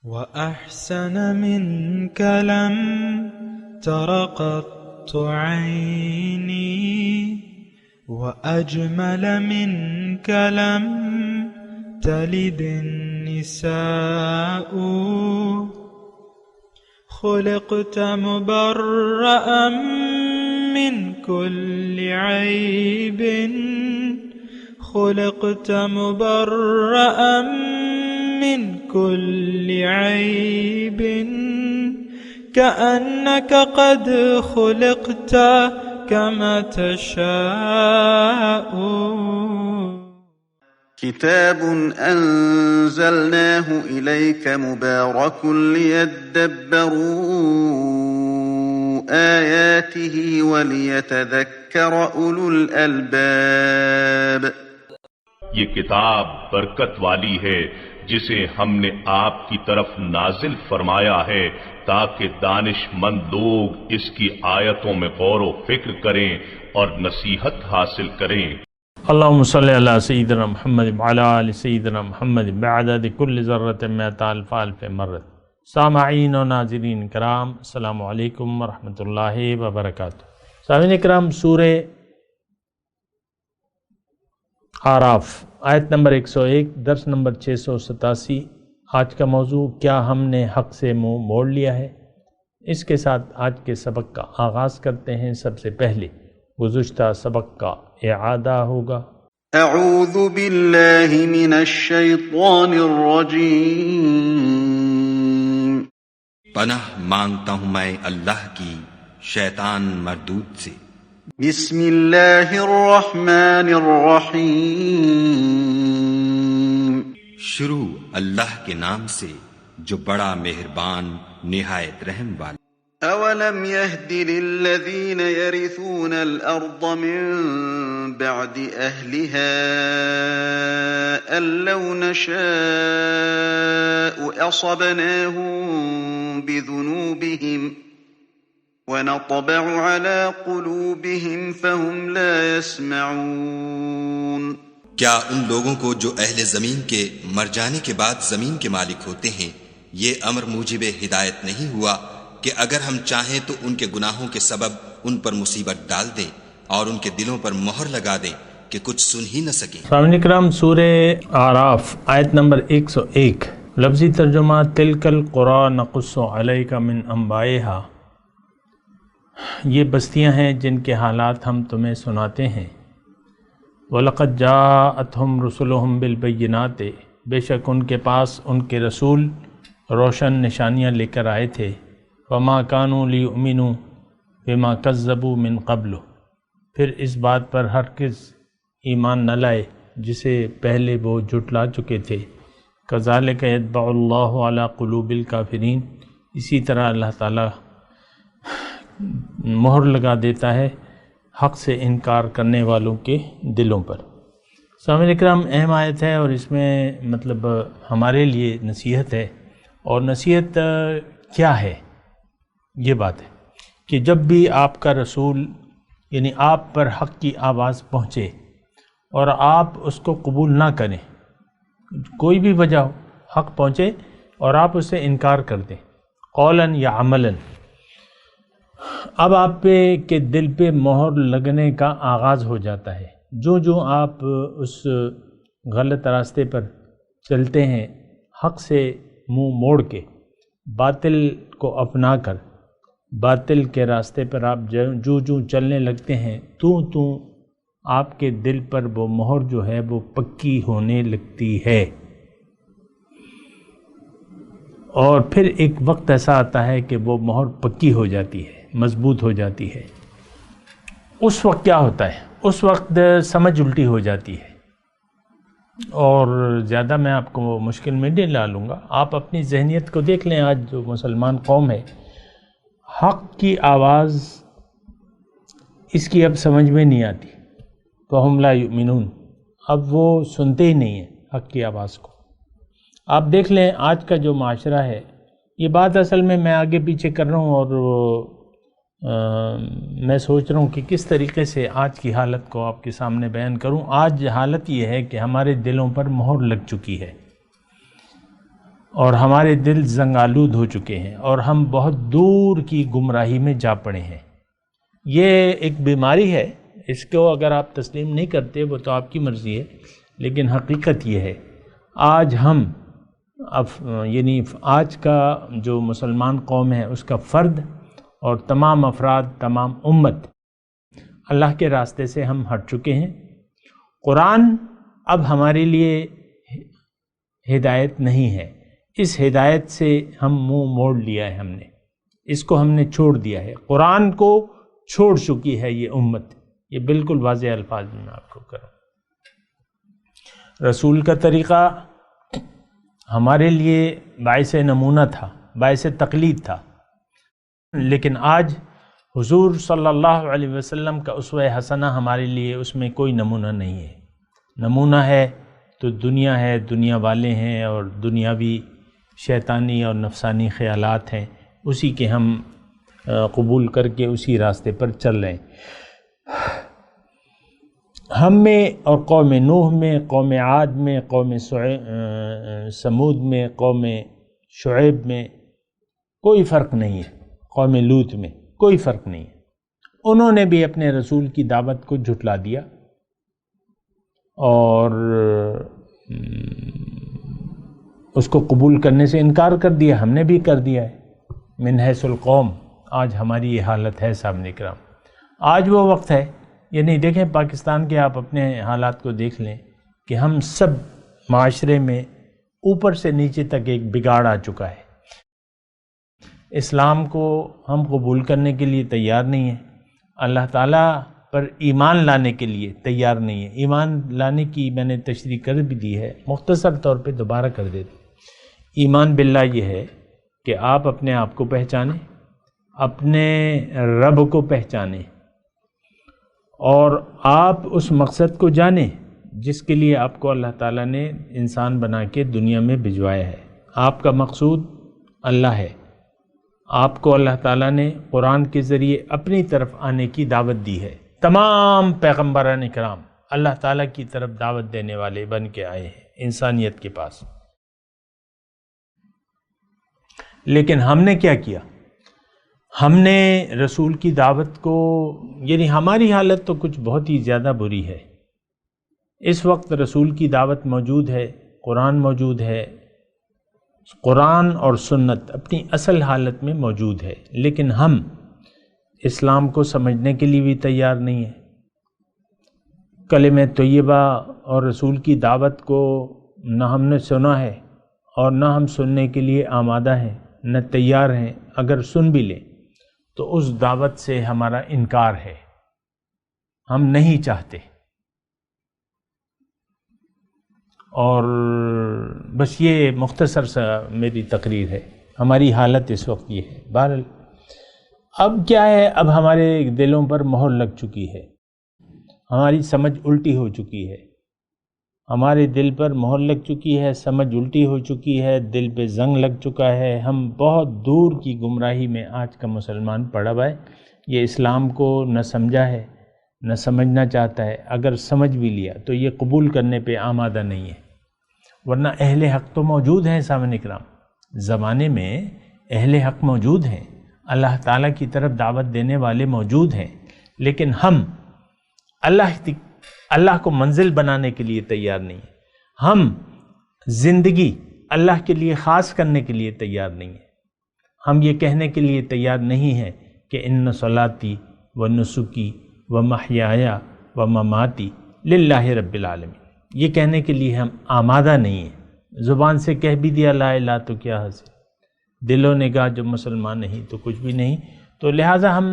وأحسن منك لم تر قط عيني وأجمل منك لم تلد النساء خلقت مبرأ من كل عيب خلقت مبرأ من كل عيب كأنك قد خلقت كما تشاء. كتاب أنزلناه إليك مبارك ليدبروا آياته وليتذكر أولو الألباب. یہ کتاب برکت والی ہے جسے ہم نے آپ کی طرف نازل فرمایا ہے تاکہ دانش مند لوگ اس کی آیتوں میں غور و فکر کریں اور نصیحت حاصل کریں. اللہم صلی علی سیدنا محمد وعلی آل سیدنا محمد بعدد کل ذرۃ مئۃ الف الف مرۃ. سامعین و ناظرین کرام، السلام علیکم ورحمۃ اللہ وبرکاتہ. سامعین کرام، سورہ اعراف آیت نمبر 101، درس نمبر 687. آج کا موضوع، کیا ہم نے حق سے منہ موڑ لیا ہے؟ اس کے ساتھ آج کے سبق کا آغاز کرتے ہیں. سب سے پہلے گزشتہ سبق کا اعادہ ہوگا. اعوذ باللہ من الشیطان الرجیم. پناہ مانگتا ہوں میں اللہ کی شیطان مردود سے. بسم اللہ الرحمن الرحیم. شروع اللہ کے نام سے جو بڑا مہربان نہایت رحم والا. اولم يهد للذین يرثون الارض من بعد اہلها ان لو نشاء اصبناهم بذنوبهم ونطبع على قلوبهم فهم لا يسمعون. کیا ان لوگوں کو جو اہل زمین کے مر جانے کے بعد زمین کے مالک ہوتے ہیں یہ امر موجب ہدایت نہیں ہوا کہ اگر ہم چاہیں تو ان کے گناہوں کے سبب ان پر مصیبت ڈال دیں اور ان کے دلوں پر مہر لگا دیں کہ کچھ سن ہی نہ سکیں. سامعین کرام، سورہ اعراف آیت نمبر 101. لفظی ترجمہ: تلک القری نقص علیک من انبائها. یہ بستیاں ہیں جن کے حالات ہم تمہیں سناتے ہیں. وَلَقَدْ جَاءَتْهُمْ رُسُلُهُمْ بِالْبَيِّنَاتِ. بے شک ان کے پاس ان کے رسول روشن نشانیاں لے کر آئے تھے. وَمَا كَانُوا لِيُؤْمِنُوا بِمَا كَذَّبُوا مِن قَبْلُ. پھر اس بات پر ہرگز ایمان نہ لائے جسے پہلے وہ جھٹلا چکے تھے. كَذَلِكَ يَطْبَعُ اللَّهُ عَلَى قُلُوبِ الْكَافِرِينَ. اسی طرح اللہ تعالیٰ مہر لگا دیتا ہے حق سے انکار کرنے والوں کے دلوں پر. سامعین اکرام، اہم آیت ہے اور اس میں مطلب ہمارے لیے نصیحت ہے. اور نصیحت کیا ہے؟ یہ بات ہے کہ جب بھی آپ کا رسول یعنی آپ پر حق کی آواز پہنچے اور آپ اس کو قبول نہ کریں، کوئی بھی وجہ ہو، حق پہنچے اور آپ اسے انکار کر دیں قولاً یا عملاً، اب آپ پہ کے دل پہ مہر لگنے کا آغاز ہو جاتا ہے. جو آپ اس غلط راستے پر چلتے ہیں، حق سے منہ موڑ کے باطل کو اپنا کر باطل کے راستے پر آپ جو چلنے لگتے ہیں، تو آپ کے دل پر وہ مہر جو ہے وہ پکی ہونے لگتی ہے. اور پھر ایک وقت ایسا آتا ہے کہ وہ مہر پکی ہو جاتی ہے، مضبوط ہو جاتی ہے. اس وقت کیا ہوتا ہے؟ اس وقت سمجھ الٹی ہو جاتی ہے. اور زیادہ میں آپ کو مشکل میں نہیں ڈالوں گا. آپ اپنی ذہنیت کو دیکھ لیں. آج جو مسلمان قوم ہے، حق کی آواز اس کی اب سمجھ میں نہیں آتی. فَهُمْ لَا يُؤْمِنُونَ. اب وہ سنتے ہی نہیں ہیں حق کی آواز کو. آپ دیکھ لیں آج کا جو معاشرہ ہے، یہ بات اصل میں آگے پیچھے کر رہا ہوں اور میں سوچ رہا ہوں کہ کس طریقے سے آج کی حالت کو آپ کے سامنے بیان کروں. آج حالت یہ ہے کہ ہمارے دلوں پر مہر لگ چکی ہے. اور ہمارے دل زنگ آلود ہو چکے ہیں اور ہم بہت دور کی گمراہی میں جا پڑے ہیں۔ یہ ایک بیماری ہے، اس کو اگر آپ تسلیم نہیں کرتے وہ تو آپ کی مرضی ہے، لیکن حقیقت یہ ہے آج ہم یعنی آج کا جو مسلمان قوم ہے اس کا فرد اور تمام افراد، تمام امت اللہ کے راستے سے ہم ہٹ چکے ہیں۔ قرآن اب ہمارے لیے ہدایت نہیں ہے، اس ہدایت سے ہم منہ موڑ لیا ہے، ہم نے اس کو ہم نے چھوڑ دیا ہے، قرآن کو چھوڑ چکی ہے یہ امت۔ یہ بالکل واضح الفاظ میں آپ کو کروں۔ رسول کا طریقہ ہمارے لیے باعث نمونہ تھا، باعث تقلید تھا، لیکن آج حضور صلی اللہ علیہ وسلم کا اسوہ حسنہ ہمارے لیے اس میں کوئی نمونہ نہیں ہے۔ نمونہ ہے تو دنیا ہے، دنیا والے ہیں اور دنیاوی شیطانی اور نفسانی خیالات ہیں، اسی کے ہم قبول کر کے اسی راستے پر چل رہے ہیں۔ ہم میں اور قوم نوح میں، قوم عاد میں، قوم سمود میں، قوم شعیب میں کوئی فرق نہیں ہے، قوم لوط میں کوئی فرق نہیں ہے۔ انہوں نے بھی اپنے رسول کی دعوت کو جھٹلا دیا اور اس کو قبول کرنے سے انکار کر دیا، ہم نے بھی کر دیا ہے۔ من حیث القوم آج ہماری یہ حالت ہے سامنے کرام۔ آج وہ وقت ہے، یعنی دیکھیں پاکستان کے آپ اپنے حالات کو دیکھ لیں کہ ہم سب معاشرے میں اوپر سے نیچے تک ایک بگاڑ آ چکا ہے۔ اسلام کو ہم قبول کرنے کے لیے تیار نہیں ہیں، اللہ تعالیٰ پر ایمان لانے کے لیے تیار نہیں ہے۔ ایمان لانے کی میں نے تشریح کر بھی دی ہے، مختصر طور پہ دوبارہ کر دیتا ہوں۔ ایمان باللہ یہ ہے کہ آپ اپنے آپ کو پہچانیں، اپنے رب کو پہچانیں اور آپ اس مقصد کو جانیں جس کے لیے آپ کو اللہ تعالیٰ نے انسان بنا کے دنیا میں بھجوایا ہے۔ آپ کا مقصود اللہ ہے، آپ کو اللہ تعالیٰ نے قرآن کے ذریعے اپنی طرف آنے کی دعوت دی ہے۔ تمام پیغمبران کرام اللہ تعالیٰ کی طرف دعوت دینے والے بن کے آئے ہیں انسانیت کے پاس، لیکن ہم نے کیا کیا؟ ہم نے رسول کی دعوت کو، یعنی ہماری حالت تو کچھ بہت ہی زیادہ بری ہے۔ اس وقت رسول کی دعوت موجود ہے، قرآن موجود ہے، قرآن اور سنت اپنی اصل حالت میں موجود ہے، لیکن ہم اسلام کو سمجھنے کے لیے بھی تیار نہیں ہیں۔ کلمہ طیبہ اور رسول کی دعوت کو نہ ہم نے سنا ہے اور نہ ہم سننے کے لیے آمادہ ہیں، نہ تیار ہیں۔ اگر سن بھی لیں تو اس دعوت سے ہمارا انکار ہے، ہم نہیں چاہتے۔ اور بس یہ مختصر سا میری تقریر ہے، ہماری حالت اس وقت یہ ہے۔ بہرحال اب کیا ہے، اب ہمارے دلوں پر مہر لگ چکی ہے، ہماری سمجھ الٹی ہو چکی ہے، ہمارے دل پر مہر لگ چکی ہے، سمجھ الٹی ہو چکی ہے، دل پہ زنگ لگ چکا ہے۔ ہم بہت دور کی گمراہی میں آج کا مسلمان پڑا ہوا ہے، یہ اسلام کو نہ سمجھا ہے نہ سمجھنا چاہتا ہے، اگر سمجھ بھی لیا تو یہ قبول کرنے پہ آمادہ نہیں ہے۔ ورنہ اہل حق تو موجود ہیں سامنے کرام، زمانے میں اہل حق موجود ہیں، اللہ تعالیٰ کی طرف دعوت دینے والے موجود ہیں، لیکن ہم اللہ کو منزل بنانے کے لیے تیار نہیں ہیں، ہم زندگی اللہ کے لیے خاص کرنے کے لیے تیار نہیں ہیں۔ ہم یہ کہنے کے لیے تیار نہیں ہیں کہ ان صلاتی و نسکی و محیای و مماتی للہ رب العالمین، یہ کہنے کے لیے ہم آمادہ نہیں ہیں۔ زبان سے کہہ بھی دیا لا الہ تو کیا حاصل، دل و نگاہ جو مسلمان نہیں تو کچھ بھی نہیں۔ تو لہٰذا ہم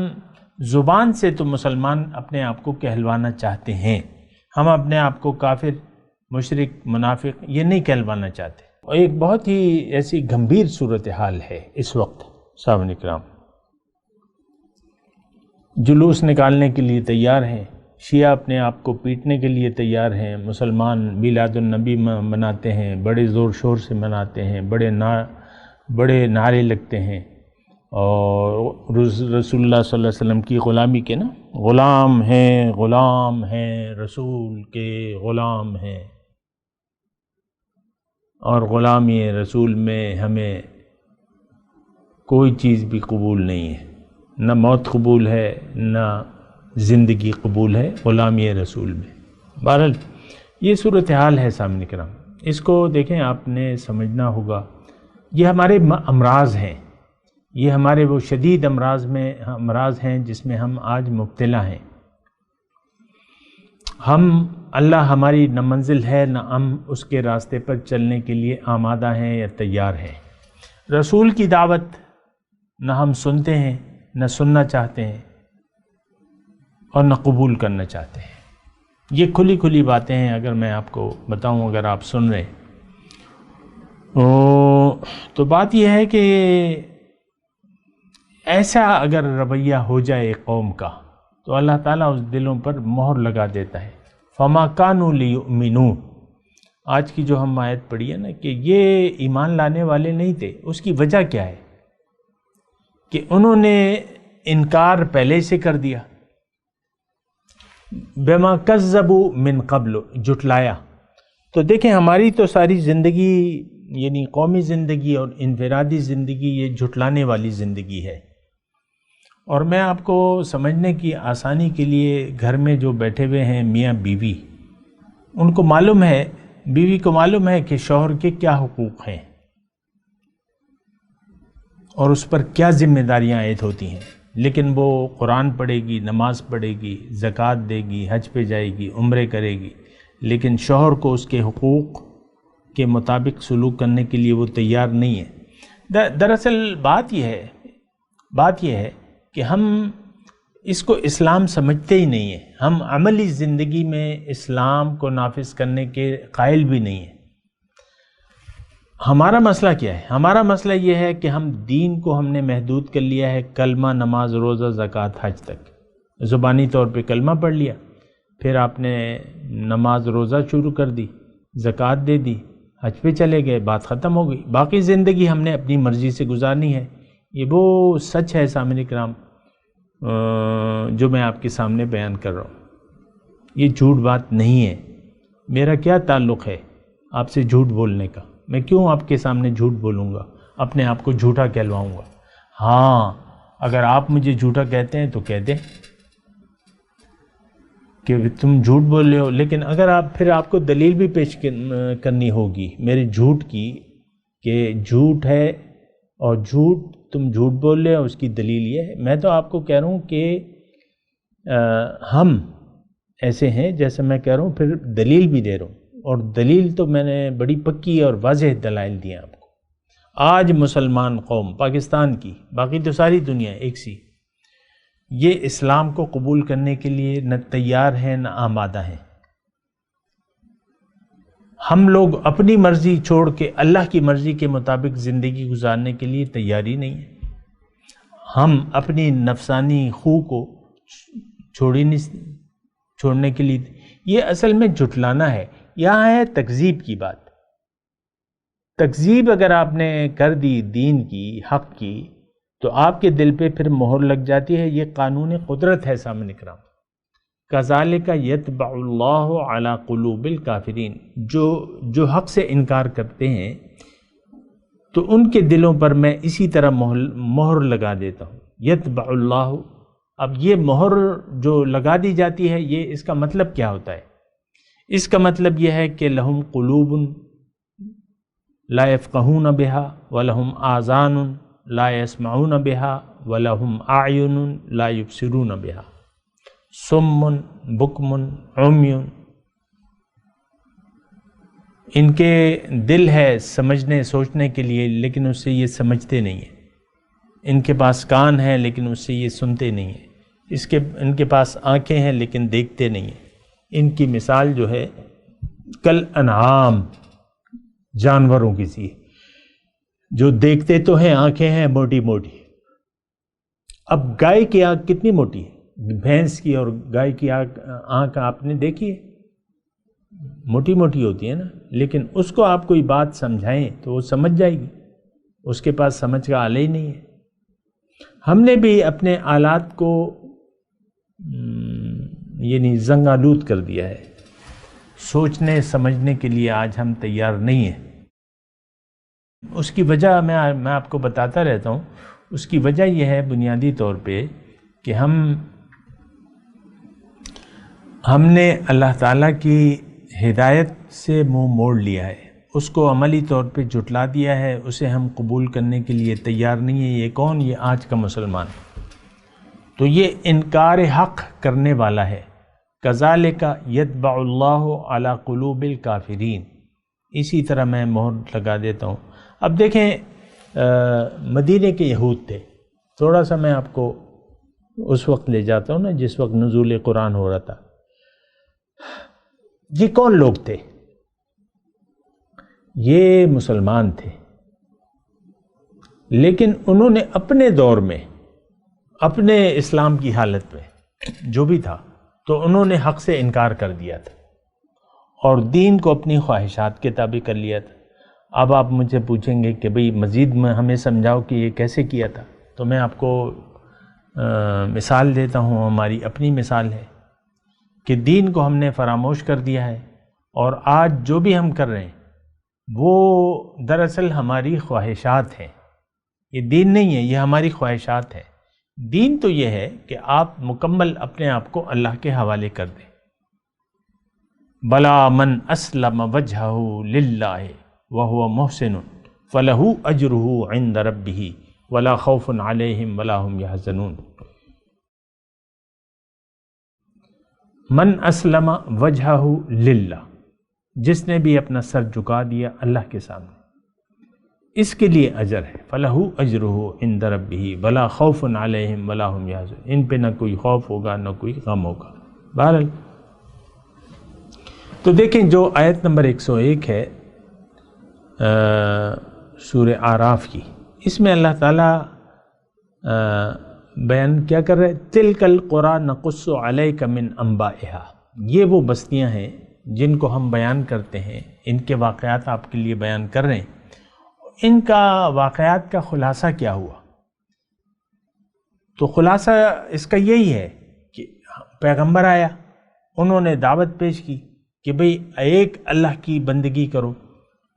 زبان سے تو مسلمان اپنے آپ کو کہلوانا چاہتے ہیں، ہم اپنے آپ کو کافر، مشرک، منافق یہ نہیں کہلوانا چاہتے۔ اور ایک بہت ہی ایسی گمبھیر صورتحال ہے اس وقت سامنے کرام، جلوس نکالنے کے لیے تیار ہیں، شیعہ اپنے آپ کو پیٹنے کے لیے تیار ہیں، مسلمان میلاد النبی مناتے ہیں، بڑے زور شور سے مناتے ہیں، بڑے نعرے لگتے ہیں، اور رسول اللہ صلی اللہ علیہ وسلم کی غلامی کے نا، غلام ہیں رسول کے غلام ہیں۔ اور غلامی رسول میں ہمیں کوئی چیز بھی قبول نہیں ہے، نہ موت قبول ہے نہ زندگی قبول ہے غلامی رسول میں۔ بہرحال یہ صورتحال ہے سامنے کرام، اس کو دیکھیں، آپ نے سمجھنا ہوگا۔ یہ ہمارے امراض ہیں، یہ ہمارے وہ شدید امراض ہیں جس میں ہم آج مبتلا ہیں۔ اللہ ہماری نہ منزل ہے نہ ہم اس کے راستے پر چلنے کے لیے آمادہ ہیں یا تیار ہیں۔ رسول کی دعوت نہ ہم سنتے ہیں، نہ سننا چاہتے ہیں اور نہ قبول کرنا چاہتے ہیں۔ یہ کھلی کھلی باتیں ہیں، اگر میں آپ کو بتاؤں، اگر آپ سن رہے تو بات یہ ہے کہ ایسا اگر رویہ ہو جائے قوم کا تو اللہ تعالیٰ اس دلوں پر مہر لگا دیتا ہے۔ فما کانوا لیؤمنوا، آج کی جو ہم آیت پڑھی ہے نا کہ یہ ایمان لانے والے نہیں تھے، اس کی وجہ کیا ہے کہ انہوں نے انکار پہلے سے کر دیا، بما کذبوا من قبل، جھٹلایا۔ تو دیکھیں ہماری تو ساری زندگی، یعنی قومی زندگی اور انفرادی زندگی، یہ جھٹلانے والی زندگی ہے۔ اور میں آپ کو سمجھنے کی آسانی کے لیے گھر میں جو بیٹھے ہوئے ہیں میاں بیوی، ان کو معلوم ہے، بیوی کو معلوم ہے کہ شوہر کے کیا حقوق ہیں اور اس پر کیا ذمہ داریاں عائد ہوتی ہیں، لیکن وہ قرآن پڑھے گی، نماز پڑھے گی، زکوٰۃ دے گی، حج پہ جائے گی، عمرے کرے گی، لیکن شوہر کو اس کے حقوق کے مطابق سلوک کرنے کے لیے وہ تیار نہیں ہے۔ دراصل بات یہ ہے کہ ہم اس کو اسلام سمجھتے ہی نہیں ہیں، ہم عملی زندگی میں اسلام کو نافذ کرنے کے قائل بھی نہیں ہیں۔ ہمارا مسئلہ کیا ہے؟ ہمارا مسئلہ یہ ہے کہ ہم دین کو ہم نے محدود کر لیا ہے کلمہ، نماز، روزہ، زکوٰۃ، حج تک۔ زبانی طور پہ کلمہ پڑھ لیا، پھر آپ نے نماز روزہ شروع کر دی، زکوٰۃ دے دی، حج پہ چلے گئے، بات ختم ہو گئی۔ باقی زندگی ہم نے اپنی مرضی سے گزارنی ہے۔ یہ وہ سچ ہے سامعین کرام جو میں آپ کے سامنے بیان کر رہا ہوں، یہ جھوٹ بات نہیں ہے۔ میرا کیا تعلق ہے آپ سے جھوٹ بولنے کا؟ میں کیوں آپ کے سامنے جھوٹ بولوں گا، اپنے آپ کو جھوٹا کہلواؤں گا؟ ہاں، اگر آپ مجھے جھوٹا کہتے ہیں تو کہہ دیں کہ تم جھوٹ بول رہے ہو، لیکن اگر آپ کو دلیل بھی پیش کرنی ہوگی میرے جھوٹ کی کہ جھوٹ ہے اور تم جھوٹ بول رہے ہو، اس کی دلیل یہ ہے۔ میں تو آپ کو کہہ رہا ہوں کہ ہم ایسے ہیں جیسے میں کہہ رہا ہوں، پھر دلیل بھی دے رہا ہوں، اور دلیل تو میں نے بڑی پکی اور واضح دلائل دی ہیں آپ کو۔ آج مسلمان قوم پاکستان کی، باقی تو ساری دنیا ایک سی، یہ اسلام کو قبول کرنے کے لیے نہ تیار ہیں نہ آمادہ ہیں۔ ہم لوگ اپنی مرضی چھوڑ کے اللہ کی مرضی کے مطابق زندگی گزارنے کے لیے تیاری نہیں ہے۔ ہم اپنی نفسانی خو کو چھوڑنے کے لیے، یہ اصل میں جھٹلانا ہے۔ یہاں ہے تکذیب کی بات۔ تکذیب اگر آپ نے کر دی دین کی، حق کی، تو آپ کے دل پہ پھر مہر لگ جاتی ہے۔ یہ قانون قدرت ہے سامنے کرام۔ کذالک یطبع اللہ علی قلوب الکافرین، جو حق سے انکار کرتے ہیں تو ان کے دلوں پر میں اسی طرح مہر لگا دیتا ہوں۔ یطبع اللہ، اب یہ مہر جو لگا دی جاتی ہے، یہ اس کا مطلب کیا ہوتا ہے؟ اس کا مطلب یہ ہے کہ لہم قلوب لا یفقہون بہا ولہم آذان لا یسمعون بہا ولہم اعین لا یبصرون بہا، صم بکم عمی، ان کے دل ہے سمجھنے سوچنے کے لیے لیکن اس سے یہ سمجھتے نہیں ہیں، ان کے پاس کان ہیں لیکن اس سے یہ سنتے نہیں ہیں، ان کے پاس آنکھیں ہیں لیکن دیکھتے نہیں ہیں۔ ان کی مثال جو ہے کل انعام، جانوروں کی سی، جو دیکھتے تو ہیں، آنکھیں ہیں موٹی موٹی۔ اب گائے کی آنکھ کتنی موٹی ہے؟ بھینس کی اور گائے کی آنکھ آپ نے دیکھی ہے، موٹی موٹی ہوتی ہے نا، لیکن اس کو آپ کوئی بات سمجھائیں تو وہ سمجھ جائے گی، اس کے پاس سمجھ کا آلہ ہی نہیں ہے۔ ہم نے بھی اپنے آلات کو یعنی زنگ آلود کر دیا ہے، سوچنے سمجھنے کے لیے آج ہم تیار نہیں ہیں۔ اس کی وجہ میں آپ کو بتاتا رہتا ہوں. اس کی وجہ یہ ہے بنیادی طور پہ کہ ہم نے اللہ تعالیٰ کی ہدایت سے منہ موڑ لیا ہے، اس کو عملی طور پہ جھٹلا دیا ہے، اسے ہم قبول کرنے کے لیے تیار نہیں ہے. یہ کون؟ یہ آج کا مسلمان. تو یہ انکار حق کرنے والا ہے. کذالک یطبع اللہ علی قلوب الکافرین. اسی طرح میں مہر لگا دیتا ہوں. اب دیکھیں مدینے کے یہود تھے. تھوڑا سا میں آپ کو اس وقت لے جاتا ہوں نا جس وقت نزول قرآن ہو رہا تھا. یہ کون لوگ تھے؟ یہ مسلمان تھے، لیکن انہوں نے اپنے دور میں، اپنے اسلام کی حالت میں جو بھی تھا، تو انہوں نے حق سے انکار کر دیا تھا اور دین کو اپنی خواہشات کے تابع کر لیا تھا. اب آپ مجھے پوچھیں گے کہ بھئی مزید میں ہمیں سمجھاؤ کہ یہ کیسے کیا تھا. تو میں آپ کو مثال دیتا ہوں. ہماری اپنی مثال ہے کہ دین کو ہم نے فراموش کر دیا ہے، اور آج جو بھی ہم کر رہے ہیں وہ دراصل ہماری خواہشات ہیں. یہ دین نہیں ہے، یہ ہماری خواہشات ہیں. دین تو یہ ہے کہ آپ مکمل اپنے آپ کو اللہ کے حوالے کر دیں. بلا من اسلم وجہہ للہ وہو محسن فلہ اجرہ عند ربہ ولا خوف علیہم ولا ہم یحزنون. من اسلم وجہہ للہ، جس نے بھی اپنا سر جھکا دیا اللہ کے سامنے، اس کے لیے اجر ہے. فلہ اجرہ عند ربہ ولا خوف علیہم ولا ہم یحزنون. ان پہ نہ کوئی خوف ہوگا نہ کوئی غم ہوگا. بہرحال تو دیکھیں جو آیت نمبر 101 ہے سورہ اعراف کی، اس میں اللہ تعالیٰ بیان کیا کر رہے؟ تلک القریٰ نقص علیک من انبائہا. یہ وہ بستیاں ہیں جن کو ہم بیان کرتے ہیں، ان کے واقعات آپ کے لیے بیان کر رہے ہیں. ان کا واقعات کا خلاصہ کیا ہوا؟ تو خلاصہ اس کا یہی ہے کہ پیغمبر آیا، انہوں نے دعوت پیش کی کہ بھئی ایک اللہ کی بندگی کرو،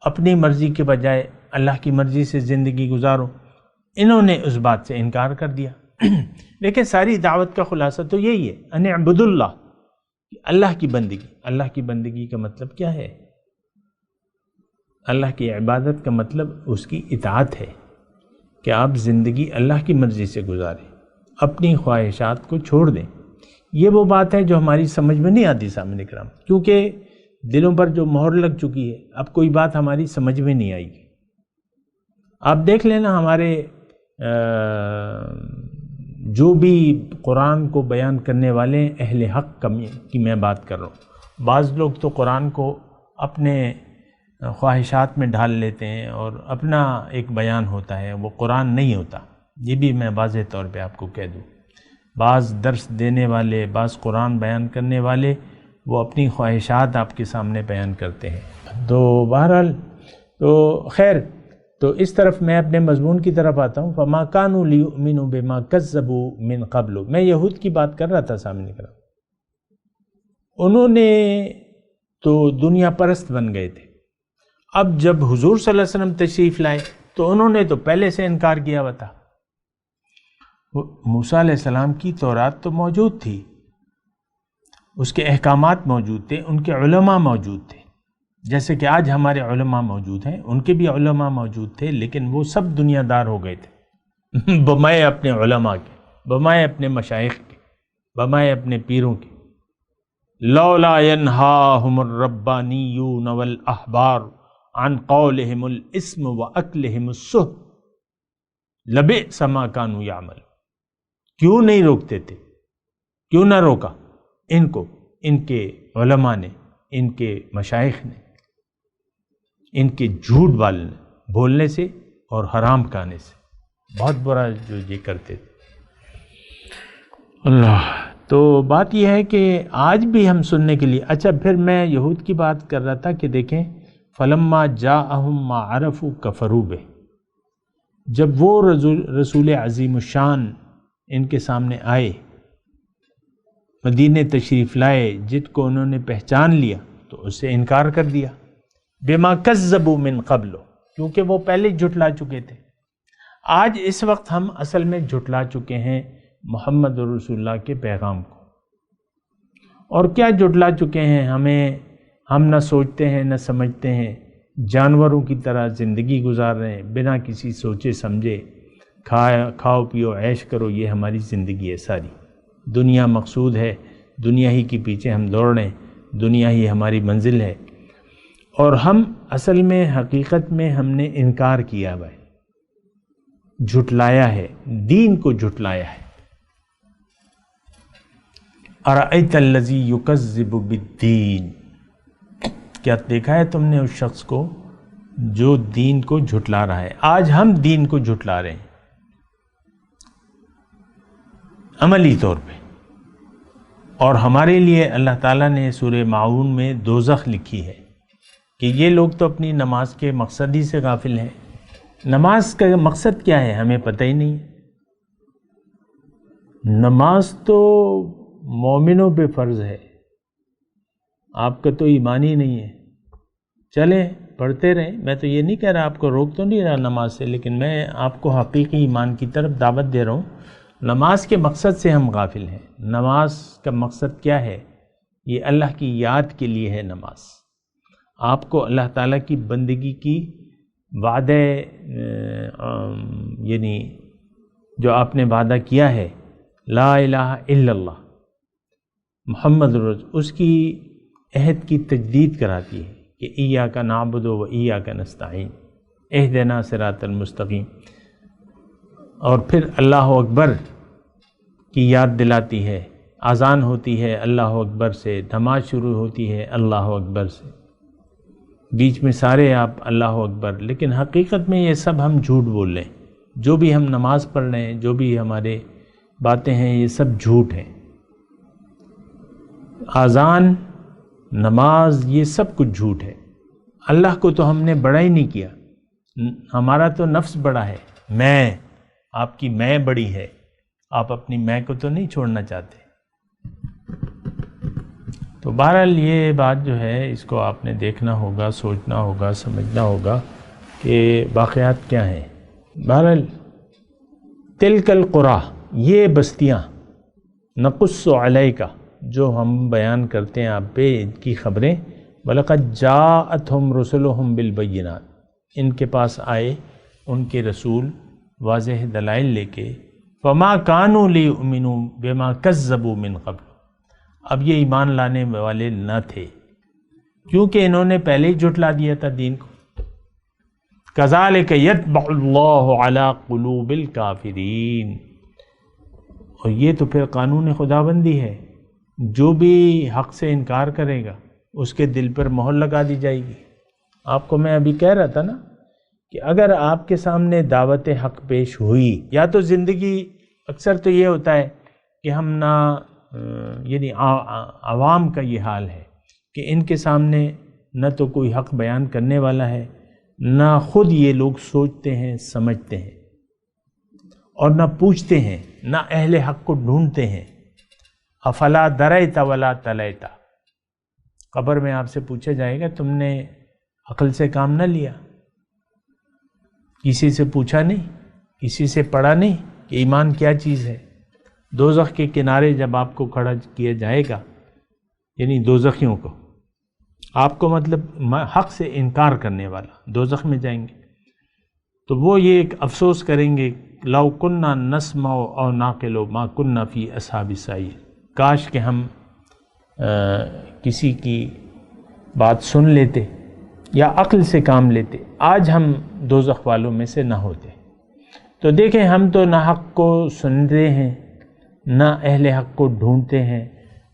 اپنی مرضی کے بجائے اللہ کی مرضی سے زندگی گزارو. انہوں نے اس بات سے انکار کر دیا. لیکن ساری دعوت کا خلاصہ تو یہی ہے، ان اعبدوا اللہ، اللہ کی بندگی. اللہ کی بندگی کا مطلب کیا ہے؟ اللہ کی عبادت کا مطلب اس کی اطاعت ہے کہ آپ زندگی اللہ کی مرضی سے گزاریں، اپنی خواہشات کو چھوڑ دیں. یہ وہ بات ہے جو ہماری سمجھ میں نہیں آتی سامنے کرام، کیونکہ دلوں پر جو مہر لگ چکی ہے. اب کوئی بات ہماری سمجھ میں نہیں آئے گی. آپ دیکھ لینا ہمارے جو بھی قرآن کو بیان کرنے والے اہل حق کی میں بات کر رہا ہوں. بعض لوگ تو قرآن کو اپنے خواہشات میں ڈھال لیتے ہیں اور اپنا ایک بیان ہوتا ہے، وہ قرآن نہیں ہوتا. یہ بھی میں واضح طور پہ آپ کو کہہ دوں. بعض درس دینے والے، بعض قرآن بیان کرنے والے، وہ اپنی خواہشات آپ کے سامنے بیان کرتے ہیں. تو بہرحال تو خیر، تو اس طرف میں اپنے مضمون کی طرف آتا ہوں. فما كانوا ليؤمنوا بما كذبوا من قبل. میں یہود کی بات کر رہا تھا سامنے کی طرف. انہوں نے تو دنیا پرست بن گئے تھے. اب جب حضور صلی اللہ علیہ وسلم تشریف لائے تو انہوں نے تو پہلے سے انکار کیا ہوا تھا. موسیٰ علیہ السلام کی تورات تو موجود تھی، اس کے احکامات موجود تھے، ان کے علماء موجود تھے. جیسے کہ آج ہمارے علماء موجود ہیں، ان کے بھی علماء موجود تھے، لیکن وہ سب دنیا دار ہو گئے تھے بمائے اپنے علماء کے، بمائے اپنے مشائخ کے، بمائے اپنے پیروں کے. لولا ینہاہم الربانیون والاحبار عن قولہم الاسم واکلہم السحت لبئس ما کانوا یعملون. کیوں نہیں روکتے تھے؟ کیوں نہ روکا ان کو؟ ان کے علماء نے، ان کے مشائخ نے، ان کے جھوٹ بولنے سے اور حرام کھانے سے. بہت برا جو یہ کرتے تھے. اللہ. تو بات یہ ہے کہ آج بھی ہم سننے کے لیے. اچھا، پھر میں یہود کی بات کر رہا تھا کہ دیکھیں فلما جاءہم ما عرفوا کفروا بہ. جب وہ رسول عظیم الشان ان کے سامنے آئے، مدینے تشریف لائے، جس کو انہوں نے پہچان لیا تو اس سے انکار کر دیا. بما کذبوا من قبل، کیونکہ وہ پہلے جھٹلا چکے تھے۔ آج اس وقت ہم اصل میں جھٹلا چکے ہیں محمد رسول اللہ کے پیغام کو۔ اور کیا جھٹلا چکے ہیں؟ ہم نہ سوچتے ہیں نہ سمجھتے ہیں، جانوروں کی طرح زندگی گزار رہے ہیں بنا کسی سوچے سمجھے، کھاؤ پیو عیش کرو، یہ ہماری زندگی ہے ساری۔ دنیا مقصود ہے، دنیا ہی کے پیچھے ہم دوڑ رہے ہیں، دنیا ہی ہماری منزل ہے۔ اور ہم اصل میں حقیقت میں ہم نے انکار کیا بھائی، جھٹلایا ہے، دین کو جھٹلایا ہے۔ ارأیت الذی یکذب بالدین، کیا دیکھا ہے تم نے اس شخص کو جو دین کو جھٹلا رہا ہے؟ آج ہم دین کو جھٹلا رہے ہیں عملی طور پہ، اور ہمارے لیے اللہ تعالیٰ نے سورہ ماعون میں دوزخ لکھی ہے کہ یہ لوگ تو اپنی نماز کے مقصد ہی سے غافل ہیں۔ نماز کا مقصد کیا ہے ہمیں پتہ ہی نہیں۔ نماز تو مومنوں پہ فرض ہے، آپ کا تو ایمان ہی نہیں ہے۔ چلیں پڑھتے رہیں، میں تو یہ نہیں کہہ رہا، آپ کو روک تو نہیں رہا نماز سے، لیکن میں آپ کو حقیقی ایمان کی طرف دعوت دے رہا ہوں۔ نماز کے مقصد سے ہم غافل ہیں۔ نماز کا مقصد کیا ہے؟ یہ اللہ کی یاد کے لیے ہے نماز۔ آپ کو اللہ تعالیٰ کی بندگی کی وعدے، یعنی جو آپ نے وعدہ کیا ہے لا الہ الا اللہ محمد رسول، اس کی عہد کی تجدید کراتی ہے کہ ایاک نعبد و ایاک نستعین اہدنا صراط المستقیم، اور پھر اللہ اکبر کی یاد دلاتی ہے۔ اذان ہوتی ہے اللہ اکبر سے، نماز شروع ہوتی ہے اللہ اکبر سے، بیچ میں سارے آپ اللہ اکبر، لیکن حقیقت میں یہ سب ہم جھوٹ بول رہے ہیں۔ جو بھی ہم نماز پڑھ رہے ہیں، جو بھی ہمارے باتیں ہیں، یہ سب جھوٹ ہیں۔ اذان، نماز، یہ سب کچھ جھوٹ ہے۔ اللہ کو تو ہم نے بڑا ہی نہیں کیا، ہمارا تو نفس بڑا ہے، میں، آپ کی میں بڑی ہے، آپ اپنی میں کو تو نہیں چھوڑنا چاہتے۔ تو بہرحال یہ بات جو ہے اس کو آپ نے دیکھنا ہوگا، سوچنا ہوگا، سمجھنا ہوگا کہ واقعات کیا ہیں۔ بہرحال تلک القریٰ، یہ بستیاں، نقص علیک، جو ہم بیان کرتے ہیں آپ پہ ان کی خبریں، وَلَقَدْ جَاءَتْهُمْ رُسُلُهُمْ بِالْبَيِّنَاتِ، ان کے پاس آئے ان کے رسول واضح دلائل لے کے، فَمَا كَانُوا لِيُؤْمِنُوا بِمَا كَذَّبُوا مِنْ قَبْلُ، اب یہ ایمان لانے والے نہ تھے کیونکہ انہوں نے پہلے ہی جھٹلا دیا تھا دین کو۔ كَذَلِكَ يَطْبَعُ اللَّهُ عَلَى قُلُوبِ الْكَافِرِينَ، اور یہ تو پھر قانون خداوندی ہے، جو بھی حق سے انکار کرے گا اس کے دل پر مہر لگا دی جائے گی۔ آپ کو میں ابھی کہہ رہا تھا نا کہ اگر آپ کے سامنے دعوت حق پیش ہوئی، یا تو زندگی، اکثر تو یہ ہوتا ہے کہ ہم نہ، یعنی عوام کا یہ حال ہے کہ ان کے سامنے نہ تو کوئی حق بیان کرنے والا ہے، نہ خود یہ لوگ سوچتے ہیں سمجھتے ہیں، اور نہ پوچھتے ہیں، نہ اہل حق کو ڈھونڈتے ہیں۔ افلا دریت ولا تلیت، قبر میں آپ سے پوچھا جائے گا تم نے عقل سے کام نہ لیا، کسی سے پوچھا نہیں، کسی سے پڑھا نہیں کہ ایمان کیا چیز ہے۔ دوزخ کے کنارے جب آپ کو کھڑا کیا جائے گا، یعنی دوزخیوں کو، آپ کو مطلب حق سے انکار کرنے والا دوزخ میں جائیں گے، تو وہ یہ ایک افسوس کریں گے، لو کننا نسمع او ناقل ما کننا فی اصحاب السعیر، کاش کہ ہم کسی کی بات سن لیتے یا عقل سے کام لیتے، آج ہم دوزخ والوں میں سے نہ ہوتے۔ تو دیکھیں، ہم تو نہ حق کو سنتے ہیں، نہ اہل حق کو ڈھونڈتے ہیں،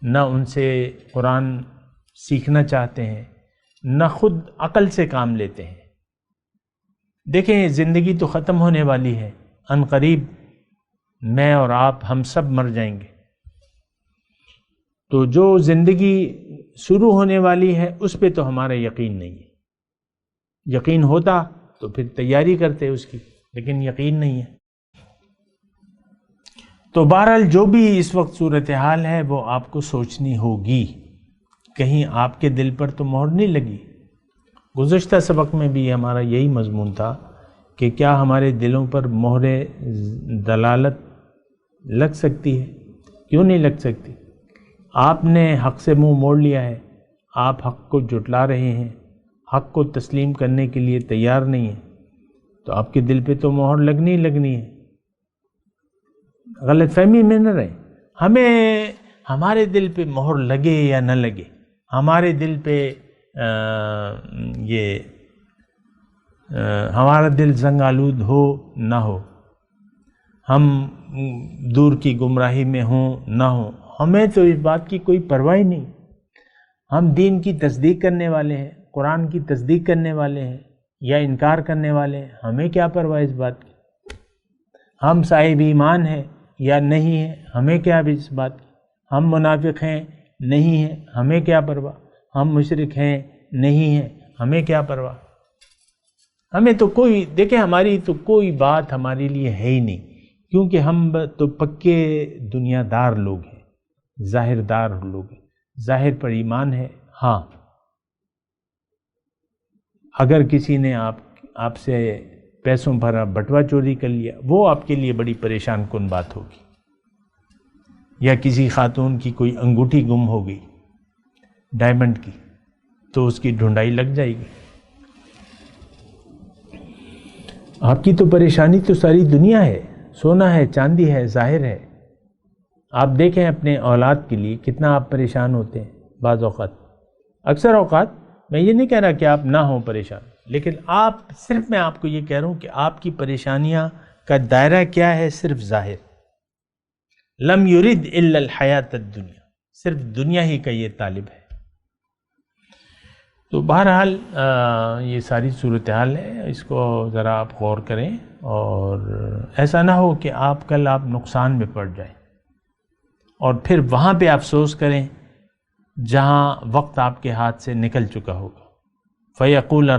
نہ ان سے قرآن سیکھنا چاہتے ہیں، نہ خود عقل سے کام لیتے ہیں۔ دیکھیں، زندگی تو ختم ہونے والی ہے، عن قریب میں اور آپ ہم سب مر جائیں گے، تو جو زندگی شروع ہونے والی ہے اس پہ تو ہمارا یقین نہیں ہے۔ یقین ہوتا تو پھر تیاری کرتے اس کی، لیکن یقین نہیں ہے۔ تو بہرحال جو بھی اس وقت صورتحال ہے وہ آپ کو سوچنی ہوگی، کہیں آپ کے دل پر تو مہر نہیں لگی، گزشتہ سبق میں بھی ہمارا یہی مضمون تھا کہ کیا ہمارے دلوں پر مہر دلالت لگ سکتی ہے؟ کیوں نہیں لگ سکتی؟ آپ نے حق سے منہ موڑ لیا ہے، آپ حق کو جھٹلا رہے ہیں، حق کو تسلیم کرنے کے لیے تیار نہیں ہیں، تو آپ کے دل پہ تو مہر لگنی ہی لگنی ہے۔ غلط فہمی میں نہ رہیں، ہمیں ہمارے دل پہ مہر لگے یا نہ لگے، ہمارے دل پہ ہمارا دل زنگ آلود ہو نہ ہو، ہم دور کی گمراہی میں ہوں نہ ہوں، ہمیں تو اس بات کی کوئی پرواہ ہی نہیں۔ ہم دین کی تصدیق کرنے والے ہیں، قرآن کی تصدیق کرنے والے ہیں یا انکار کرنے والے ہیں، ہمیں کیا پرواہ اس بات کی؟ ہم صاحب ایمان ہیں یا نہیں ہیں، ہمیں کیا اس بات کی؟ ہم منافق ہیں نہیں ہیں، ہمیں کیا پرواہ؟ ہم مشرک ہیں نہیں ہیں، ہمیں کیا پرواہ؟ ہمیں تو کوئی، دیکھیں ہماری تو کوئی بات ہمارے لیے ہے ہی نہیں، کیونکہ ہم تو پکے دنیا دار لوگ ہیں، ظاہر دار لوگ ہیں، ظاہر پر ایمان ہے۔ ہاں اگر کسی نے آپ سے پیسوں بھرا بٹوا چوری کر لیا، وہ آپ کے لیے بڑی پریشان کن بات ہوگی، یا کسی خاتون کی کوئی انگوٹھی گم ہو گئی ڈائمنڈ کی، تو اس کی ڈھونڈائی لگ جائے گی۔ آپ کی تو پریشانی تو ساری دنیا ہے، سونا ہے، چاندی ہے، ظاہر ہے۔ آپ دیکھیں اپنے اولاد کے لیے کتنا آپ پریشان ہوتے ہیں بعض اوقات، اکثر اوقات۔ میں یہ نہیں کہہ رہا کہ آپ نہ ہوں پریشان، لیکن صرف میں آپ کو یہ کہہ رہا ہوں کہ آپ کی پریشانیاں کا دائرہ کیا ہے؟ صرف ظاہر۔ لم یرد الا الحیات الدنیا، صرف دنیا ہی کا یہ طالب ہے۔ تو بہرحال یہ ساری صورتحال ہے، اس کو ذرا آپ غور کریں، اور ایسا نہ ہو کہ کل آپ نقصان میں پڑ جائیں اور پھر وہاں پہ افسوس کریں جہاں وقت آپ کے ہاتھ سے نکل چکا ہوگا۔ فَيَقُولَ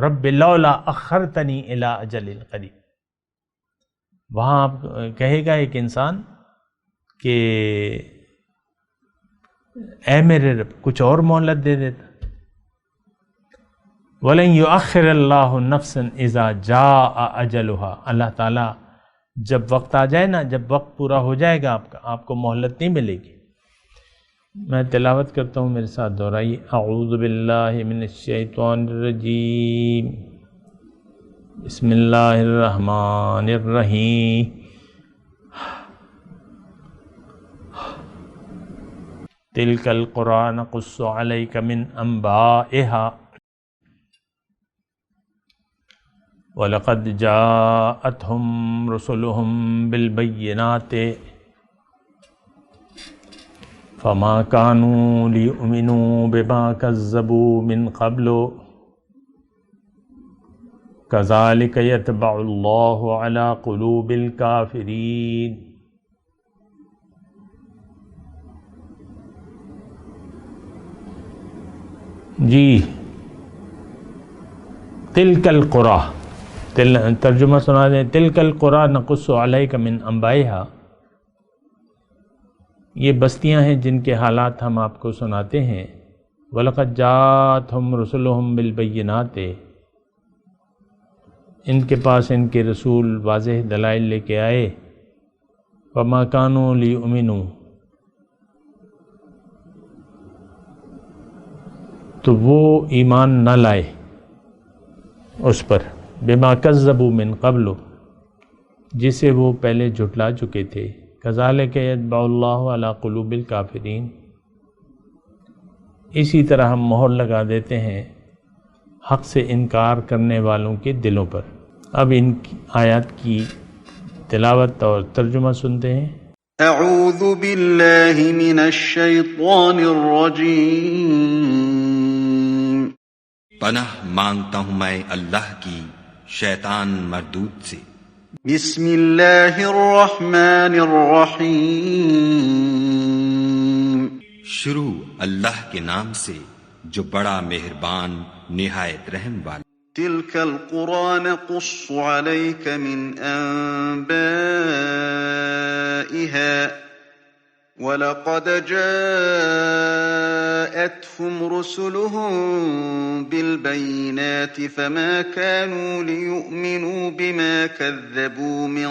رَبِّ لَوْلَا أَخَّرْتَنِي إِلَىٰ أَجَلٍ قَرِيبٍ، وہاں آپ کہے گا ایک انسان کہ اے میرے رب کچھ اور مہلت دے دیتا۔ وَلَن يُؤَخِّرَ اللَّهُ نَفْسًا إِذَا جَاءَ أَجَلُهَا، اللہ تعالیٰ جب وقت آ جائے نا، جب وقت پورا ہو جائے گا آپ کو مہلت نہیں ملے گی۔ میں تلاوت کرتا ہوں، میرے ساتھ دہرائیے۔ اعوذ باللہ من الشیطان الرجیم، بسم اللہ الرحمن الرحیم۔ تلک القریٰ نقص علیک من انبائها وَلَقَدْ جَاءَتْهُمْ رُسُلُهُمْ بِالْبَيِّنَاتِ فَمَا كَانُوا لِيُؤْمِنُوا بِمَا كَذَّبُوا مِنْ قَبْلُ كَذَلِكَ يَطْبَعُ اللَّهُ عَلَى قُلُوبِ الْكَافِرِينَ۔ جی، تلک القریٰ، ترجمہ سنا دیں، تلک القریٰ نقص علیک من انبائها، یہ بستیاں ہیں جن کے حالات ہم آپ کو سناتے ہیں۔ وَلَقَدْ جَاءَتْهُمْ رُسُلُهُمْ بِالْبَيِّنَاتِ، ان کے پاس ان کے رسول واضح دلائل لے کے آئے۔ وَمَا كَانُوا لِيُؤْمِنُوا، تو وہ ایمان نہ لائے اس پر، بِمَا كَذَّبُوا مِن قَبْلُ، جسے وہ پہلے جھٹلا چکے تھے۔ كَذَلِكَ يَطْبَعُ اللَّهُ عَلَى قُلُوبِ الْكَافِرِينَ، اسی طرح ہم مہر لگا دیتے ہیں حق سے انکار کرنے والوں کے دلوں پر۔ اب ان آیات کی تلاوت اور ترجمہ سنتے ہیں۔ اعوذ باللہ من الشیطان الرجیم، پناہ مانگتا ہوں میں اللہ کی شیطان مردود سے۔ بسم اللہ الرحمن الرحیم، شروع اللہ کے نام سے جو بڑا مہربان نہایت رحم والا۔ تلک القریٰ نقص علیک من انبائها وَلَقَدْ جَاءَتْهُمْ رُسُلُهُم بِالْبَيِّنَاتِ فَمَا كَانُوا لِيُؤْمِنُوا بِمَا كَذَّبُوا مِن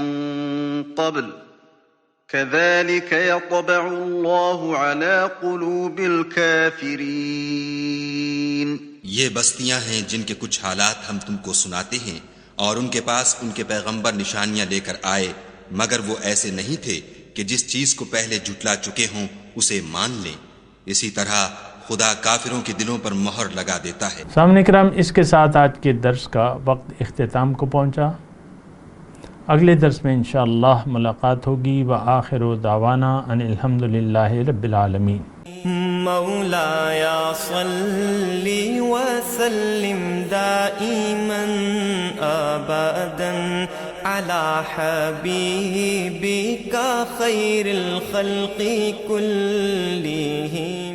قَبْلُ كَذَلِكَ يَطْبَعُ اللَّهُ عَلَى قُلُوبِ الْكَافِرِينَ۔ یہ بستیاں ہیں جن کے کچھ حالات ہم تم کو سناتے ہیں، اور ان کے پاس ان کے پیغمبر نشانیاں لے کر آئے، مگر وہ ایسے نہیں تھے کہ جس چیز کو پہلے جھٹلا چکے ہوں اسے مان لیں۔ اسی طرح خدا کافروں کے دلوں پر مہر لگا دیتا ہے۔ سامعین کرام، اس کے ساتھ آج کے درس کا وقت اختتام کو پہنچا۔ اگلے درس میں انشاءاللہ ملاقات ہوگی۔ وآخر دعوانا ان الحمدللہ رب العالمین۔ مولایا صلی وسلم دائما ابدا على حبیبک خیر الخلق کلہم۔